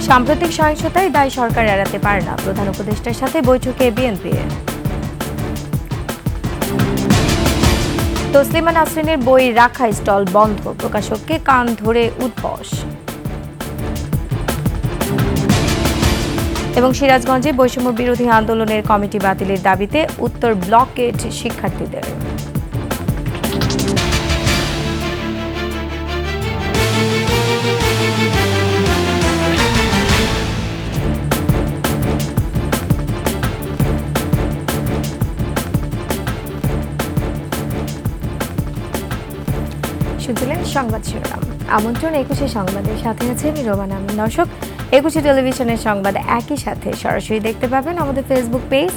সাম্প্রতিক সহিংসতায় দায় সরকার এড়াতে পারে না, প্রধান উপদেষ্টার সাথে বৈঠকে বিএনপি। তসলিমা নাসরিনের বই রাখা স্টল বন্ধ, প্রকাশককে কান ধরে উদ্বস। এবং সিরাজগঞ্জে বৈষম্য বিরোধী আন্দোলনের কমিটি বাতিলের দাবিতে উত্তর ব্লকের শিক্ষার্থীদের। শুনছিলেন সংবাদ শিরোনাম। আমন্ত্রণ 21 সংবাদের সাথে আছে রোমান আমিন। দর্শক, 21 টেলিভিশনের সংবাদ একই সাথে সরাসরি দেখতে পাবেন আমাদের ফেসবুক পেজ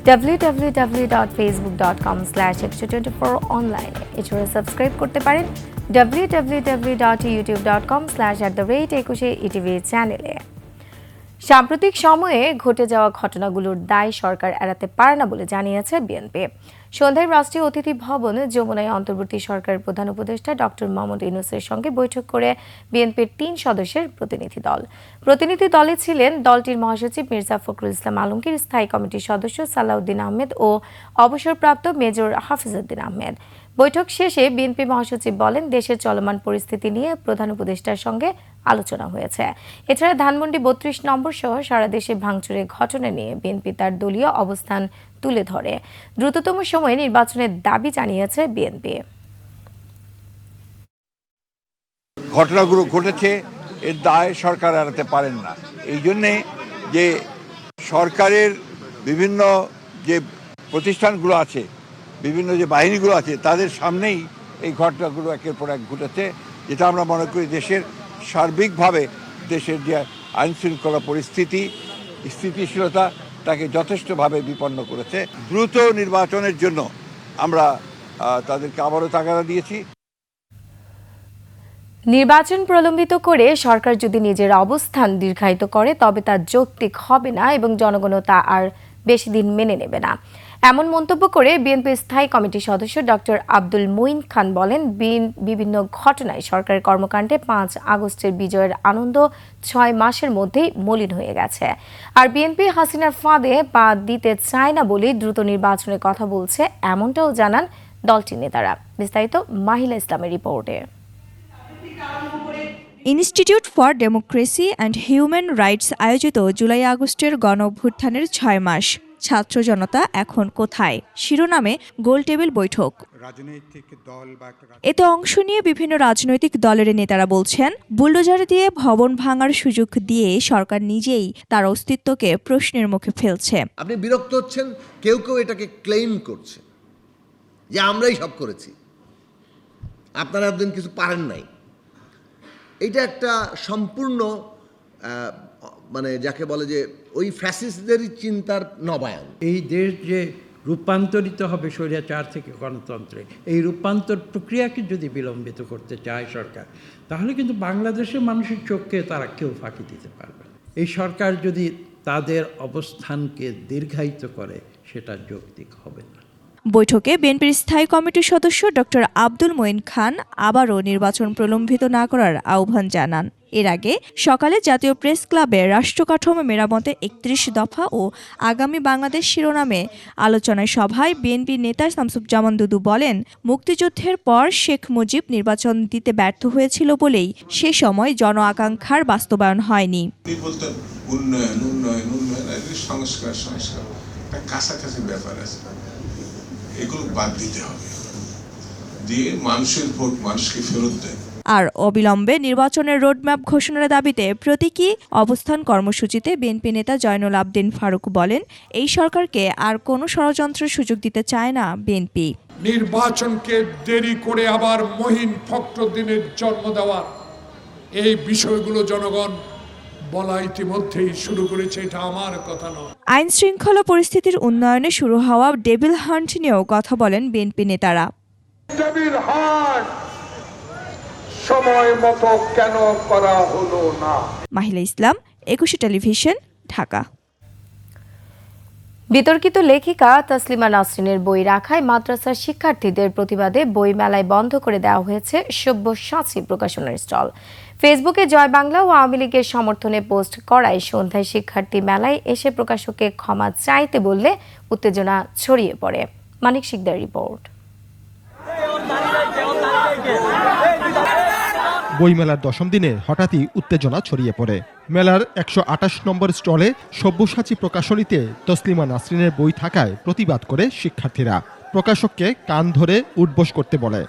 www.facebook.com/2124 অনলাইনে। এছাড়া সাবস্ক্রাইব করতে পারেন www.youtube.com/@21 চ্যানেলে। সাম্প্রতিক সময়ে ঘটে যাওয়া ঘটনাগুলোর দায় সরকার এড়াতে পারে না বলে জানিয়েছে বিএনপি। সন্ধ্যায় রাষ্ট্রীয় অতিথি ভবন যমুনায় অন্তর্বর্তী সরকারের প্রধান উপদেষ্টা ডক্টর মোহাম্মদ ইউনূসের সঙ্গে বৈঠক করে বিএনপির 3 সদস্যের প্রতিনিধি দলে ছিলেন দলটির মহাসচিব মির্জা ফখরুল ইসলাম আলমগীর, স্থায়ী কমিটির সদস্য সালাউদ্দিন আহমেদ ও অবসরপ্রাপ্ত মেজর হাফিজউদ্দিন আহমেদ। বৈঠক শেষে বিএনপি মহাসচিব বলেন, দেশের চলমান পরিস্থিতি নিয়ে প্রধান উপদেষ্টার সঙ্গে আলোচনা হয়েছে। এছাড়া ধানমন্ডি 32 নম্বর সহ সারা দেশে ভাঙচুরের ঘটনা নিয়ে বিএনপি তার দলীয় অবস্থান তুলে ধরে দ্রুততম সময়ে নির্বাচনের দাবি জানিয়েছে বিএনপি। ঘটনাগুলো ঘটেছে, এর দায় সরকার এড়াতে পারেন না। এই জন্যে যে সরকারের বিভিন্ন যে প্রতিষ্ঠানগুলো আছে, বিভিন্ন যে বাহিনীগুলো আছে, তাদের সামনেই এই ঘটনাগুলো একের পর এক ঘটেছে, যেটা আমরা মনে করি দেশের সার্বিকভাবে দেশের যে আইনশৃঙ্খলা পরিস্থিতি, স্থিতিশীলতা তাকে যথেষ্টভাবে বিপন্ন করেছে। দ্রুত নির্বাচনের জন্য আমরা তাদেরকে আবারও তাগাদা দিয়েছি। নির্বাচন প্রলম্বিত করে সরকার যদি নিজের অবস্থান দীর্ঘায়িত করে তবে তা যৌক্তিক হবে না এবং জনগণও তা আর বেশি দিন মেনে নেবে না, এমন মন্তব্য করে বিএনপির স্থায়ী কমিটির সদস্য ডক্টর আব্দুল মঈন খান বলেন, বিভিন্ন ঘটনায় সরকারের কর্মকাণ্ডে 5 আগস্টের বিজয়ের আনন্দ 6 মাসের মধ্যেই মলিন হয়ে গেছে। আর বিএনপি হাসিনার ফাঁদে পা দিতে চায় না বলেই দ্রুত নির্বাচনের কথা বলছে, এমনটাও জানান দলটির নেতারা। বিস্তারিত মাহিলা ইসলামের রিপোর্টে। Institute for democracy and human rights আয়োজিত জুলাই আগস্টের গণঅভ্যুত্থানের 6 মাস, ছাত্র জনতা এখন কোথায় শিরোনামে গোলটেবিল বৈঠক। এতে অংশ নিয়ে বিভিন্ন রাজনৈতিক দলের নেতারা বলছেন, বুলডোজার দিয়ে ভবন ভাঙার সুযোগ দিয়ে সরকার নিজেই তার অস্তিত্বকে প্রশ্নের মুখে ফেলছে। আপনি বিরক্ত হচ্ছেন, কেউ কেউ এটাকে ক্লেইম করছে যে আমরাই সব করেছি, আপনারা একদিন কিছু পারেন নাই। এটা একটা সম্পূর্ণ মানে যাকে বলে যে ওই ফ্যাসিস্টদেরই চিন্তার নবায়ন। এই দেশ যে রূপান্তরিত হবে স্বৈরাচার থেকে গণতন্ত্রে, এই রূপান্তর প্রক্রিয়াকে যদি বিলম্বিত করতে চায় সরকার, তাহলে কিন্তু বাংলাদেশের মানুষের চোখকে তারা কেউ ফাঁকি দিতে পারবে না। এই সরকার যদি তাদের অবস্থানকে দীর্ঘায়িত করে, সেটা যৌক্তিক হবে না। বৈঠকে বিএনপির স্থায়ী কমিটির সদস্য ডক্টর আব্দুল মঈন খান আবারও নির্বাচন প্রলম্বিত না করার আহ্বান জানান। এর আগে সকালে জাতীয় প্রেস ক্লাবে রাষ্ট্রকাঠামো মেরামতে 31 দফা ও আগামী বাংলাদেশ শিরোনামে আলোচনায় সভায় বিএনপি নেতা শামসুজ্জামান দুদু বলেন, মুক্তিযুদ্ধের পর শেখ মুজিব নির্বাচন দিতে ব্যর্থ হয়েছিল বলেই সে সময় জন আকাঙ্ক্ষার বাস্তবায়ন হয়নি। কাছাকাছি ব্যাপার আছে, এগুলো বাদ দিতে হবে, দিয়ে মানুষের ভোট মানুষকে ফেরত দেয়। আর অবিলম্বে নির্বাচনের রোডম্যাপ ঘোষণার দাবিতে প্রতীকী অবস্থান কর্মসূচিতে বিএনপি নেতা জয়নুল আবদিন ফারুক বলেন, এই সরকারকে আর কোনো ষড়যন্ত্রের সুযোগ দিতে চায় না বিএনপি। নির্বাচনকে দেরি করে আবার মহিন ফখরুদ্দিনের জন্ম দেওয়ার এই বিষয়গুলো জনগণ বলা ইতিমধ্যেই শুরু করেছে, এটা আমার কথা নয়। আইন শৃঙ্খলা পরিস্থিতির উন্নয়নে শুরু হওয়া ডেভিল হান্ট নিয়েও কথা বলেন বিএনপি নেতারা। ডেভিল হান্ট সময় মতো কেন করা হলো না? মাহিলা ইসলাম, 21 টেলিভিশন, ঢাকা। বিতর্কিত লেখিকা তাসলিমা নাসরিনের বই রাখায় মাদ্রাসার শিক্ষার্থীদের প্রতিবাদে বই মেলায় বন্ধ করে দেওয়া হয়েছে সব্যসাচী প্রকাশনের স্টল। ফেসবুকে জয় বাংলা ও আওয়ামী লীগের সমর্থনে পোস্ট করায় সন্ধ্যায় শিক্ষার্থী মেলায় এসে প্রকাশককে ক্ষমা চাইতে বললে উত্তেজনা ছড়িয়ে পড়ে। মানিক শিকদার রিপোর্ট। বইমেলার দশম দিনে হঠাৎই উত্তেজনা ছড়িয়ে পড়ে। মেলার 128 নম্বর স্টলে সব্যসাচী প্রকাশনীতে তসলিমা নাসরিনের বই থাকায় প্রতিবাদ করে শিক্ষার্থীরা প্রকাশককে কান ধরে উঠবোস করতে বলে।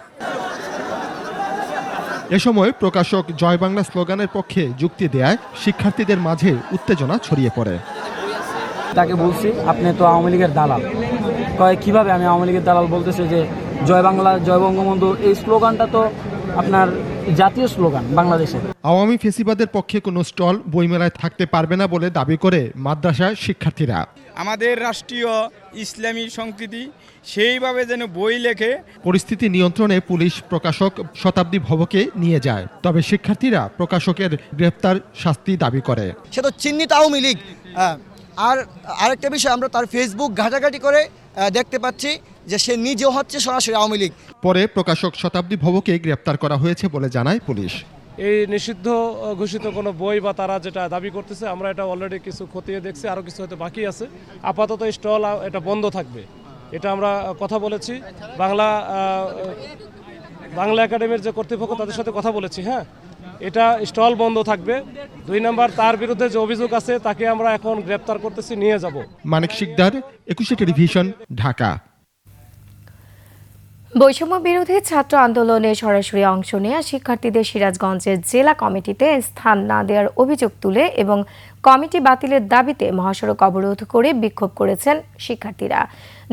এ সময় প্রকাশক জয় বাংলা স্লোগানের পক্ষে যুক্তি দেয়ায় শিক্ষার্থীদের মাঝে উত্তেজনা ছড়িয়ে পড়ে। তাকে বলছি আপনি তো আওয়ামী লীগের দালাল। কয় কিভাবে আমি আওয়ামী লীগের দালাল? বলতেছে যে জয় বাংলা জয় বঙ্গবন্ধু এই স্লোগানটা তো আপনার জাতীয় স্লোগান বাংলাদেশে। আওয়ামী ফেসিবাদের পক্ষে কোনো স্টল বইমেলায় থাকতে পারবে না বলে দাবি করে মাদ্রাসা শিক্ষার্থীরা। আমাদের রাষ্ট্রীয় ইসলামী সংস্কৃতি সেইভাবে যেন বই লেখে। পরিস্থিতি নিয়ন্ত্রণে পুলিশ প্রকাশক শতাব্দী ভবকে নিয়ে যায়, তবে শিক্ষার্থীরা প্রকাশকের গ্রেপ্তার শাস্তি দাবি করে। সে তো চিহ্নিত আওয়ামী লীগ। আর আরেকটা বিষয়, আমরা তার ফেসবুক ঘাটাঘাটি করে দেখতে পাচ্ছি যে সে নিজেও হচ্ছে সরাসরি আওয়ামী লীগ। পরে প্রকাশক শতাব্দী ভবকে গ্রেপ্তার করা হয়েছে বলে জানায় পুলিশ। এই নিষিদ্ধ ঘোষিত কোনো বই বা তারা যেটা দাবি করতেছে আমরা এটা অলরেডি কিছু খতিয়ে দেখছি, আরও কিছু হয়তো বাকি আছে। আপাতত স্টল এটা বন্ধ থাকবে, এটা আমরা কথা বলেছি। বাংলা একাডেমির যে কর্তৃপক্ষ তাদের সাথে কথা বলেছি। হ্যাঁ, এটা স্টল বন্ধ থাকবে। 2 নম্বর, তার বিরুদ্ধে যে অভিযোগ আছে তাকে আমরা এখন গ্রেপ্তার করতেছি, নিয়ে যাব। মানিক শিকদার, 21 টেলিভিশন, ঢাকা। বৈষম্য বিরোধী ছাত্র আন্দোলনে সরাসরি অংশ নেওয়া শিক্ষার্থীদের সিরাজগঞ্জের জেলা কমিটিতে স্থান না দেওয়ার অভিযোগ তুলে এবং কমিটি বাতিলের দাবিতে মহাসড়ক অবরোধ করে বিক্ষোভ করেছেন শিক্ষার্থীরা।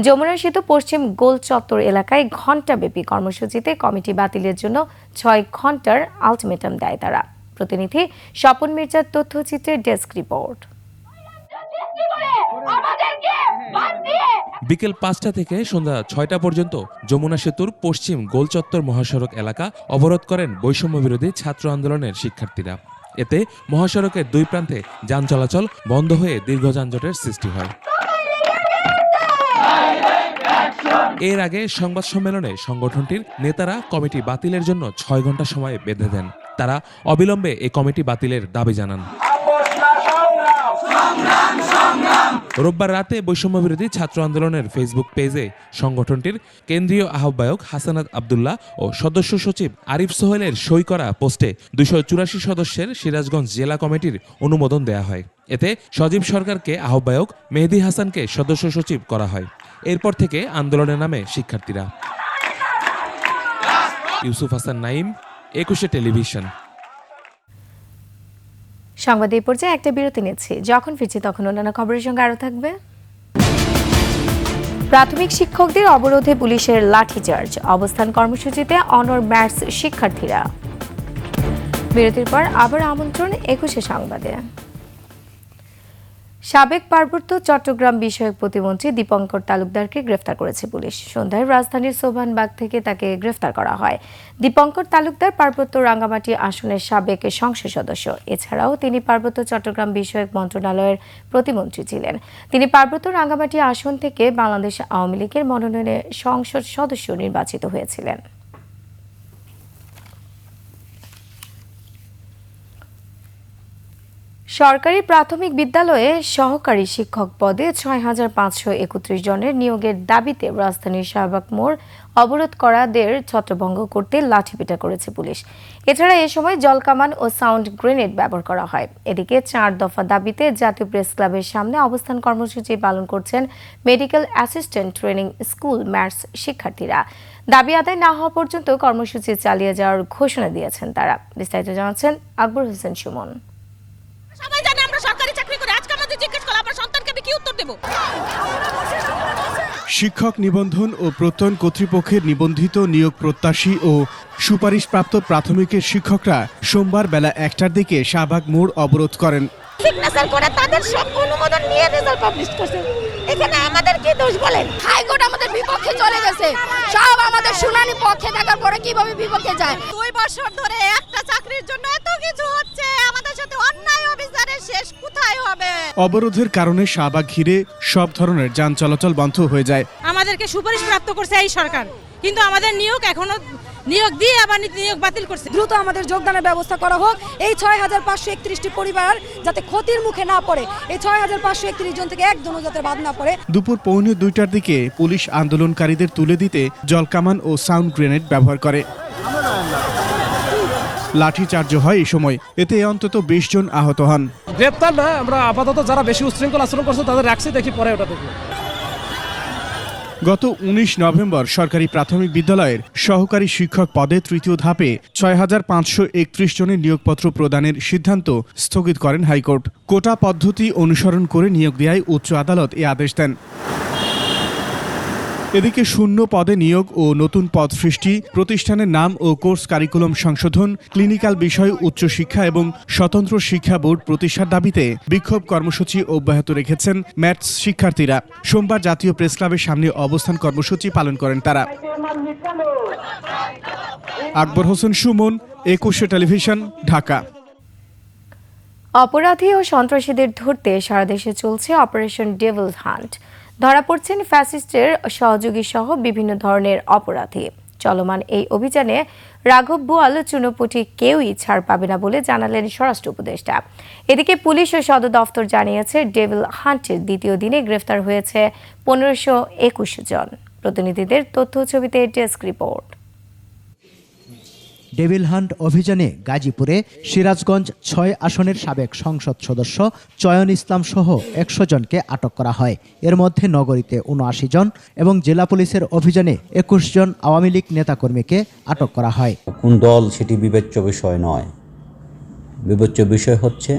যমুনাস্থিত পশ্চিম গোল চত্বর এলাকায় ঘণ্টাব্যাপী কর্মসূচিতে কমিটি বাতিলের জন্য 6 ঘণ্টার আলটিমেটাম দেয় তারা। প্রতিনিধি স্বপন মির্জার তথ্যচিত্রের ডেস্ক রিপোর্ট। বিকেল 5টা থেকে সন্ধ্যা 6টা পর্যন্ত যমুনা সেতুর পশ্চিম গোলচত্বর মহাসড়ক এলাকা অবরোধ করেন বৈষম্য বিরোধী ছাত্র আন্দোলনের শিক্ষার্থীরা। এতে মহাসড়কের 2 প্রান্তে যান চলাচল বন্ধ হয়ে দীর্ঘ যানজটের সৃষ্টি হয়। এর আগে সংবাদ সম্মেলনে সংগঠনটির নেতারা কমিটি বাতিলের জন্য 6 ঘণ্টা সময় বেঁধে দেন। তারা অবিলম্বে এই কমিটি বাতিলের দাবি জানান। রোববার রাতে বৈষম্য বিরোধী ছাত্র আন্দোলনের ফেসবুক পেজে সংগঠনটির কেন্দ্রীয় আহ্বায়ক হাসানাত আব্দুল্লাহ ও সদস্য সচিব আরিফ সোহেলের সই করা পোস্টে 284 সদস্যের সিরাজগঞ্জ জেলা কমিটির অনুমোদন দেয়া হয়। এতে সজীব সরকারকে আহ্বায়ক, মেহেদী হাসানকে সদস্য সচিব করা হয়। এরপর থেকে আন্দোলনের নামে শিক্ষার্থীরা। ইউসুফ হাসান নাইম, 21 টেলিভিশন। সংবাদ এই পর্যায়ে একটা বিরতি নিচ্ছি। যখন ফিরছি তখন অন্যান্য খবরের সঙ্গে আরও থাকবে। প্রাথমিক শিক্ষকদের অবরোধে পুলিশের লাঠিচার্জ, অবস্থান কর্মসূচিতে অনর ম্যাথস শিক্ষার্থীরা। বিরতির পর আবার আমন্ত্রণ 21 সংবাদে। সাবেক পার্বত্য চট্টগ্রাম বিষয়ক প্রতিমন্ত্রী দীপঙ্কর তালুকদারকে গ্রেফতার করেছে পুলিশ। সন্ধ্যায় রাজধানীর সোভানবাগ থেকে তাকে গ্রেফতার করা হয়। দীপঙ্কর তালুকদার পার্বত্য রাঙ্গামাটি আসনের সাবেক সংসদ সদস্য। এছাড়াও তিনি পার্বত্য চট্টগ্রাম বিষয়ক মন্ত্রণালয়ের প্রতিমন্ত্রী ছিলেন। তিনি পার্বত্য রাঙ্গামাটি আসন থেকে বাংলাদেশ আওয়ামী লীগের মনোনয়নে সংসদ সদস্য নির্বাচিত হয়েছিলেন। সরকারি প্রাথমিক বিদ্যালয়ে সহকারী শিক্ষক পদে 6,531 জনের নিয়োগের দাবিতে রাজধানীর শাহবাগ মোড় অবরোধ করাদের ছত্রভঙ্গ করতে লাঠিপেটা করেছে পুলিশ। এছাড়া এ সময় জলকামান ও সাউন্ড গ্রেনেড ব্যবহার করা হয়। এদিকে 4 দফা দাবিতে জাতীয় প্রেস ক্লাবের সামনে অবস্থান কর্মসূচি পালন করছেন medical assistant training school maths শিক্ষার্থীরা। দাবি আদায় না হওয়া পর্যন্ত কর্মসূচি চালিয়ে যাওয়ার ঘোষণা দিয়েছেন তারা। বিস্তারিত জানাচ্ছেন আকবর হোসেন সুমন। সবাই জানে আমরা সরকারি চাকরি করি, আজকে আমাদের জিজ্ঞেস করলে আমার সন্তানকে আমি কি উত্তর দেব? শিক্ষক নিবন্ধন ও প্রত্যয়ন কর্তৃপক্ষের নিবন্ধিত নিয়োগ প্রত্যাশী ও সুপারিশপ্রাপ্ত প্রাথমিকের শিক্ষকরা সোমবার বেলা 1টার দিকে শাহবাগ মোড় অবরোধ করেন। সিগনেচার করে তাদের সব অনুমোদন নিয়ে রেজাল্ট পাবলিশ করছে। এখানে আমাদের কি দোষ বলেন? হাইকোর্ট আমাদের বিপক্ষে চলে গেছে। সব আমাদের শুনানি পক্ষে থাকার পরে কিভাবে বিপক্ষে যায়? 2 বছর ধরে একটা চাকরির জন্য এত কিছু হচ্ছে, আমাদের সাথে অন্যায় অবিচারের শেষ কোথায় হবে? অবরোধের কারণে শাহবাগ ঘিরে সব ধরনের যান চলাচল বন্ধ হয়ে যায়। আমাদেরকে সুপারিশ প্রাপ্ত করছে এই সরকার, কিন্তু আমাদের নিয়োগ এখনো নিয়োগ দিয়ে আবার নিয়োগ বাতিল করছে। দ্রুত আমাদের যোগদানের ব্যবস্থা করা হোক। এই 6531টি পরিবার যাতে ক্ষতির মুখে না পড়ে, এই 6531 জন থেকে একজনও যাতে বাদ না পড়ে। দুপুর 1:45টার দিকে পুলিশ আন্দোলনকারীদের তুলে দিতে জলকামান ও সাউন্ড গ্রেনেড ব্যবহার করে। লাঠিচার্জ হয় এই সময়, এতে অন্তত 20 জন আহত হন। গ্রেপ্তার না, আমরা আপাতত যারা বেশি উচ্ছৃঙ্খল আচরণ করছে তাদের রাখছি, দেখি পরে ওটা দেখব। গত 19 নভেম্বর সরকারি প্রাথমিক বিদ্যালয়ের সহকারী শিক্ষক পদে তৃতীয় ধাপে 6531 জনের নিয়োগপত্র প্রদানের সিদ্ধান্ত স্থগিত করেন হাইকোর্ট। কোটা পদ্ধতি অনুসরণ করে নিয়োগ দেওয়ায় উচ্চ আদালত এ আদেশ দেন। এদিকে শূন্য পদে নিয়োগ ও নতুন পদ সৃষ্টি, প্রতিষ্ঠানের নাম ও কোর্স কারিকুলাম সংশোধন, ক্লিনিক্যাল বিষয় উচ্চশিক্ষা এবং স্বতন্ত্র শিক্ষা বোর্ড প্রতিষ্ঠার দাবিতে বিক্ষোভ কর্মসূচি অব্যাহত রেখেছেন ম্যাথস শিক্ষার্থীরা। সোমবার জাতীয় প্রেস ক্লাবের সামনে অবস্থান কর্মসূচি পালন করেন তারা। আকবর হোসেন সুমন, 21 টেলিভিশন, ঢাকা। অপরাধী ও সন্ত্রাসীদের ধরতে সারা দেশে চলছে অপারেশন ডেভিল হান্ট। ধরা পড়ছেন ফ্যাসিস্টের সহযোগী সহ বিভিন্ন ধরনের অপরাধী। চলমান এই অভিযানে রাঘব বোয়াল, চুনোপুটি কেউই ছাড় পাবে না বলে জানালেন স্বরাষ্ট্র উপদেষ্টা। এদিকে পুলিশ ও সদর দফতর জানিয়েছে ডেভিল হান্টের দ্বিতীয় দিনে গ্রেফতার হয়েছে 1521 জন। প্রতিনিধিদের তথ্য ছবিতে ডেস্ক রিপোর্ট। ডেভিল হান্ট অভিযানে গাজীপুরে সিরাজগঞ্জ 6 আসনের সাবেক সংসদ সদস্য চয়ন ইসলাম সহ 100 জনকে আটক করা হয়। এর মধ্যে নগরীতে 79 জন এবং জেলা পুলিশের অভিযানে 21 জন আওয়ামী লীগ নেতাকর্মীকে আটক করা হয়। কোন দল সেটি বিবেচ্য বিষয় নয়, বিবেচ্য বিষয় হচ্ছে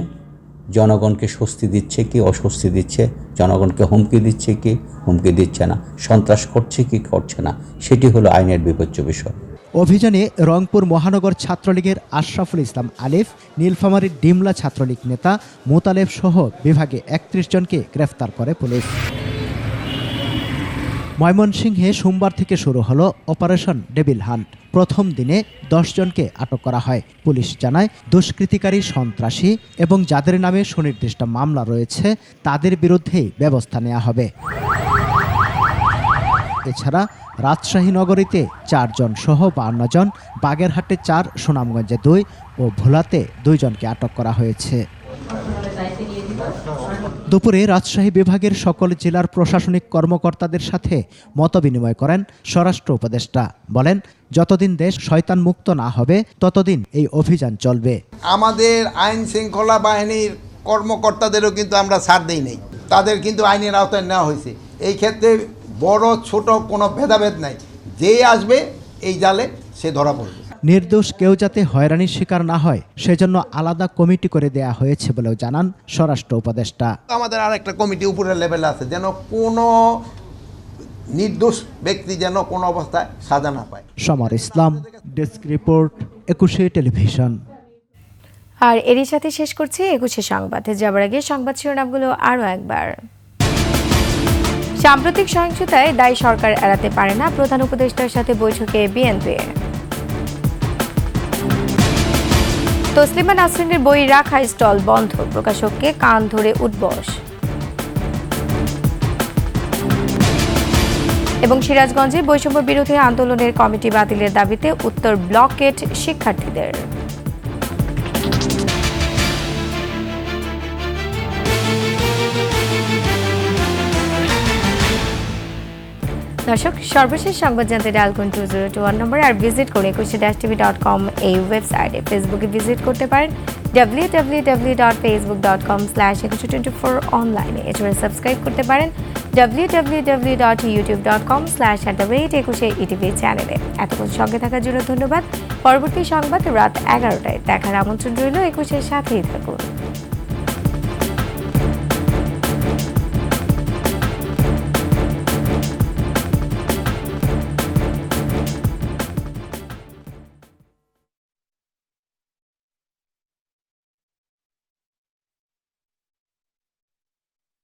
জনগণকে স্বস্তি দিচ্ছে কি অস্বস্তি দিচ্ছে, জনগণকে হুমকি দিচ্ছে কি হুমকি দিচ্ছে না, সন্ত্রাস করছে কি করছে না, সেটি হলো আইনের বিবেচ্য বিষয়। অভিযানে রংপুর মহানগর ছাত্রলীগের আশরাফুল ইসলাম আলিফ, নীলফামারীর ডিমলা ছাত্রলীগ নেতা মোতালেব সহ বিভাগে 31 জনকে গ্রেফতার করে পুলিশ। ময়মনসিংহে সোমবার থেকে শুরু হলো অপারেশন ডেভিল হান্ট। প্রথম দিনে 10 জনকে আটক করা হয়। পুলিশ জানায়, দুষ্কৃতিকারী, সন্ত্রাসী এবং যাদের নামে সুনির্দিষ্ট মামলা রয়েছে তাদের বিরুদ্ধেই ব্যবস্থা নেওয়া হবে। এছাড়া রাজশাহী নগরীতে 4 জন সহ 52 জন, বাগেরহাটে 4, সুনামগঞ্জে 2 ও ভোলাতে 2 জনকে আটক করা হয়েছে। দুপুরে রাজশাহী বিভাগের সকল জেলার প্রশাসনিক কর্মকর্তাদের সাথে মতবিনিময় করেন স্বরাষ্ট্র উপদেষ্টা। বলেন, যতদিন দেশ শয়তান মুক্ত না হবে ততদিন এই অভিযান চলবে। আমাদের আইন শৃঙ্খলা বাহিনীর কর্মকর্তাদেরও কিন্তু আমরা ছাড় দেই নাই, তাদের কিন্তু আইনের আওতায় নেওয়া হয়েছে। এই ক্ষেত্রে বড় ছোট কোনো ভেদাভেদ নাই, যে আসবে এই জালে সে ধরা পড়বে। নির্দোষ কেউ যাতে হয়রানির শিকার না হয় সেজন্য আলাদা কমিটি করে দেয়া হয়েছে বলেও জানান স্বরাষ্ট্র উপদেষ্টা। আমাদের আরেকটা কমিটি উপরের লেভেলে আছে, যেন কোনো নির্দোষ ব্যক্তি যেন কোনো অবস্থায় সাজা না পায়। সমর ইসলাম, ডেস্ক রিপোর্ট, 21 টেলিভিশন। আর এরই সাথে শেষ করছি 21 সংবাদে যাবার আগে সংবাদ শিরোনামগুলো আরও একবার। সাম্প্রতিক সহিংসতায় দায়ী সরকার এড়াতে পারে না, প্রধান উপদেষ্টার সাথে বৈঠকে বিএনপি। তসলিমা নাসরিনের বই রাখা স্টল বন্ধ, প্রকাশককে কান ধরে উঠবস। এবং সিরাজগঞ্জে বৈষম্য বিরোধী আন্দোলনের কমিটি বাতিলের দাবিতে উত্তর ব্লকেট শিক্ষার্থীদের। দর্শক, সর্বশেষ সংবাদ জানতে ডায়াল করুন 2021 নম্বরে, আর ভিজিট করুন 21-tv.com এই ওয়েবসাইটে। ফেসবুকে ভিজিট করতে পারেন www.facebook.com/2124 অনলাইনে। এছাড়া সাবস্ক্রাইব করতে পারেন www.youtube.com/@21etv চ্যানেলে। এতক্ষণ সঙ্গে থাকার জন্য ধন্যবাদ। পরবর্তী সংবাদ রাত 11টায় দেখার আমন্ত্রণ রইল। 21-এর সাথেই থাকুন।